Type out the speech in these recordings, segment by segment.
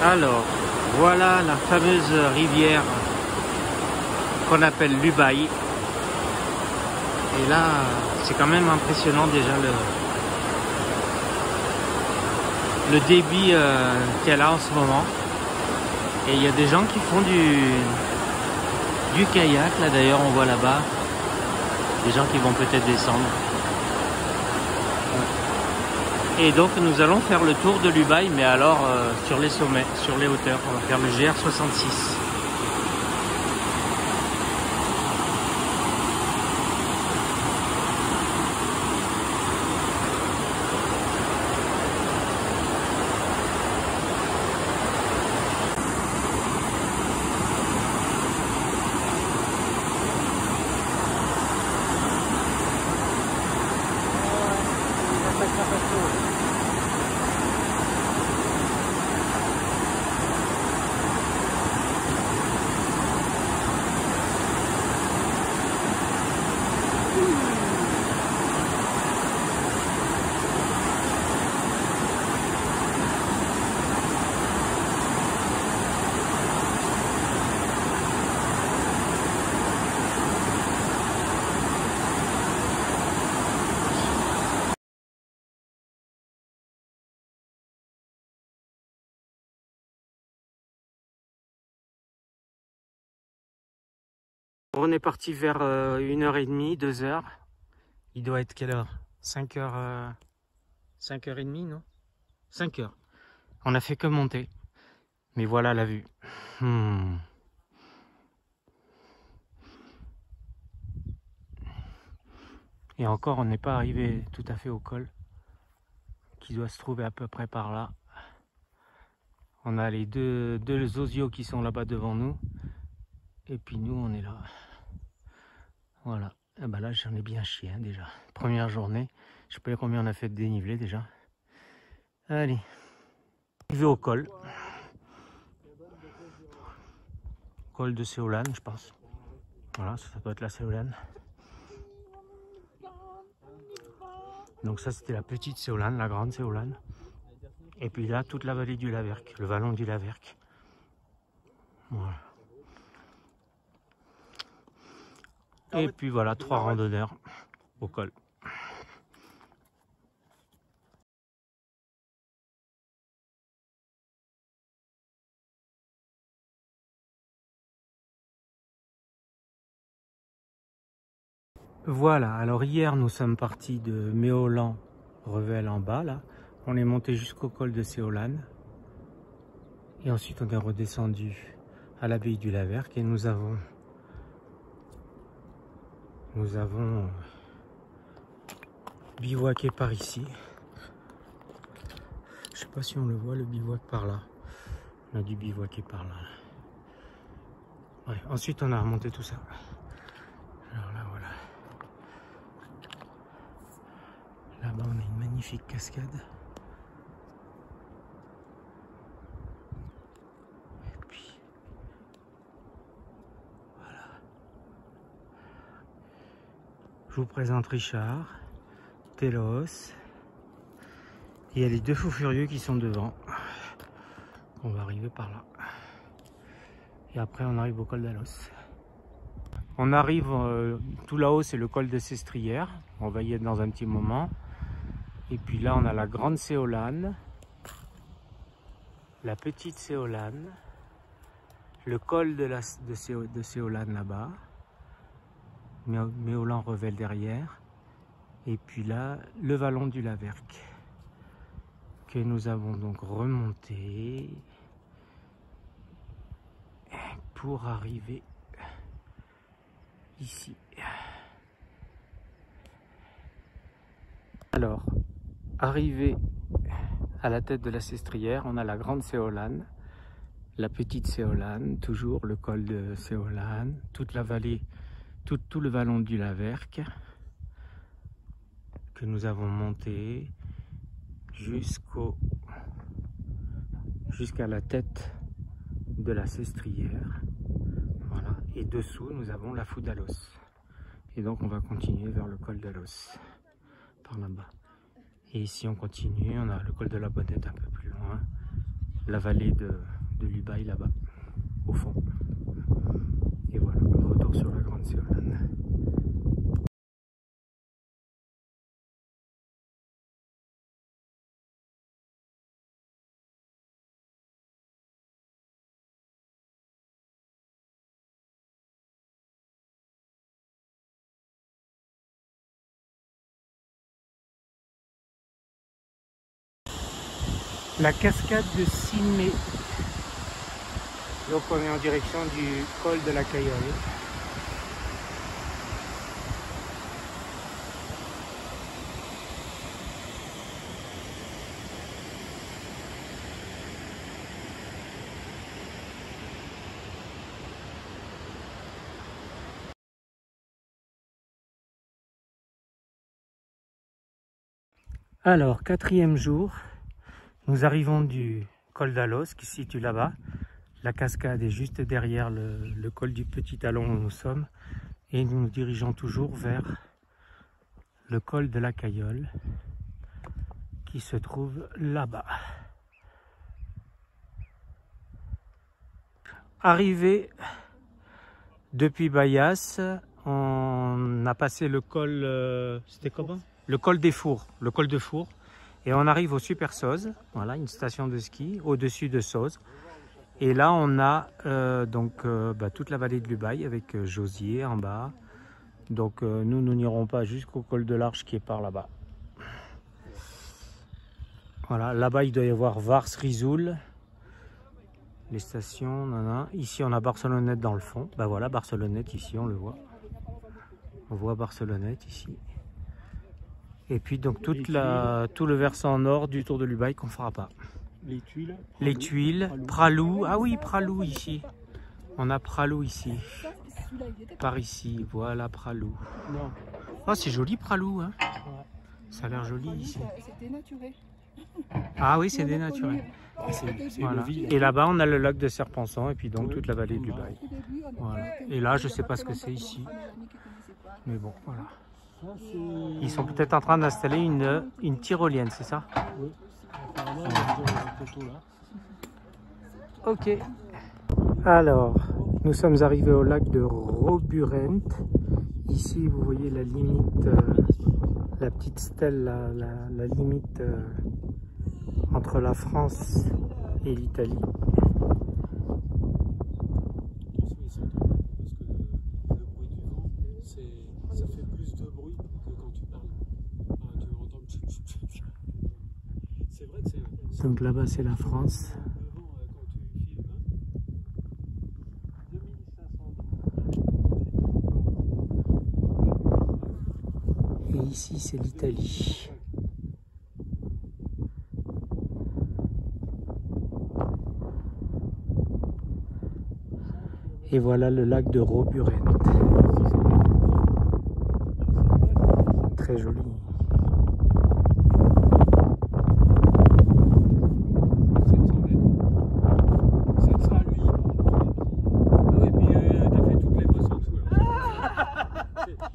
Alors, voilà la fameuse rivière qu'on appelle l'Ubaye. Et là, c'est quand même impressionnant déjà le débit qu'elle a en ce moment. Et il y a des gens qui font du kayak. Là d'ailleurs, on voit là-bas des gens qui vont peut-être descendre. Et donc nous allons faire le tour de l'Ubaye, mais alors sur les sommets, sur les hauteurs. On va faire le GR66. On est parti vers 1h30, 2h. Il doit être quelle heure? 5h, 5h30, non? 5h. On a fait que monter. Mais voilà la vue. Et encore, on n'est pas arrivé tout à fait au col, qui doit se trouver à peu près par là. On a les deux osios qui sont là-bas devant nous. Et puis nous, on est là. Voilà. Et ben là, j'en ai bien chié hein, déjà. Première journée. Je sais pas combien on a fait de dénivelé déjà. Allez. Arrivé au col. Col de Séolane, je pense. Voilà, ça doit être la Séolane. Donc ça, c'était la petite Séolane, la grande Séolane. Et puis là, toute la vallée du Laverque, le vallon du Laverque. Voilà. Et puis voilà, 3 randonneurs au col. Voilà, alors hier nous sommes partis de Méolan, Revel en bas là. On est monté jusqu'au col de Séolane. Et ensuite on est redescendu à l'abbaye du Laverque et nous avons bivouaqué par ici. Je sais pas si on le voit, le bivouac par là. On a dû bivouaquer par là. Ouais, ensuite on a remonté tout ça. Alors là voilà. Là-bas on a une magnifique cascade. Et puis voilà. Je vous présente Richard, Télos. Et il y a les deux fous furieux qui sont devant. On va arriver par là. Et après on arrive au col d'Alos. On arrive tout là-haut, c'est le col de Sestrières. On va y être dans un petit moment. Et puis là on a la grande Séolane, la petite Séolane, le col de Séolane là-bas, Méolan Revel derrière. Et puis là, le vallon du Laverque, que nous avons donc remonté pour arriver ici. Alors, arrivé à la tête de la Sestrière, on a la grande Séolane, la petite Séolane, toujours le col de Séolane, toute la vallée, tout le vallon du Laverque, que nous avons monté jusqu'à la tête de la Sestrière. Voilà. Et dessous, nous avons la Fou d'Alos. Et donc, on va continuer vers le col d'Alos, par là-bas. Et ici, on continue. On a le col de la Bonnette un peu plus loin. la vallée de l'Ubaye là-bas, au fond. Et voilà, retour sur la Grande Séolane. La cascade de Simé. Donc on est en direction du col de la Cayole. Alors, 4e jour, nous arrivons du col d'Alos qui se situe là-bas. La cascade est juste derrière le col du Petit Talon où nous sommes. Et nous nous dirigeons toujours vers le col de la Cayole qui se trouve là-bas. Arrivé depuis Bayas, on a passé le col, c'était comment? Le col des Fours, le col de Fours. Et on arrive au Super Soz, voilà, une station de ski au-dessus de Soz. Et là, on a toute la vallée de l'Ubaye avec Josier en bas. Donc nous n'irons pas jusqu'au col de l'Arche qui est par là-bas. Voilà, là-bas il doit y avoir Vars-Risoul, les stations, nanana. Ici on a Barcelonnette dans le fond. Ben voilà, Barcelonnette ici, on le voit. On voit Barcelonnette ici. Et puis donc tout le versant nord du Tour de l'Ubaye qu'on ne fera pas. Les Tuiles, Pralou. Ah oui, Pralou ici. On a Pralou ici. Par ici, voilà Pralou. Oh, c'est joli Pralou, hein. Ça a l'air joli ici. C'est dénaturé. Ah oui, c'est dénaturé. Voilà. Et là-bas, on a le lac de Serpensan et puis donc toute la vallée de l'Ubaye. Voilà. Et là, je ne sais pas ce que c'est ici. Mais bon, voilà. Ils sont peut-être en train d'installer une tyrolienne, c'est ça? Oui. Ok. Alors, nous sommes arrivés au lac de Roburent. Ici, vous voyez la limite, la petite stèle, la limite entre la France et l'Italie. Ça fait plus de bruit que quand tu parles. Tu entends. C'est vrai que c'est. Donc là-bas, c'est la France. Et ici, c'est l'Italie. Et voilà le lac de Roburent. Très joli.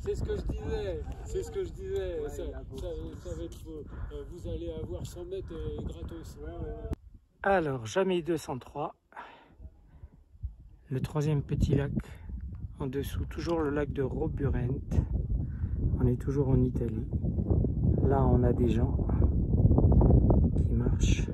C'est ce que je disais. Ça va être, vous allez avoir 100 mètres gratos. Alors, Jamais 203. Le 3e petit lac en dessous. Toujours le lac de Roburent. On est toujours en Italie. Là, on a des gens qui marchent.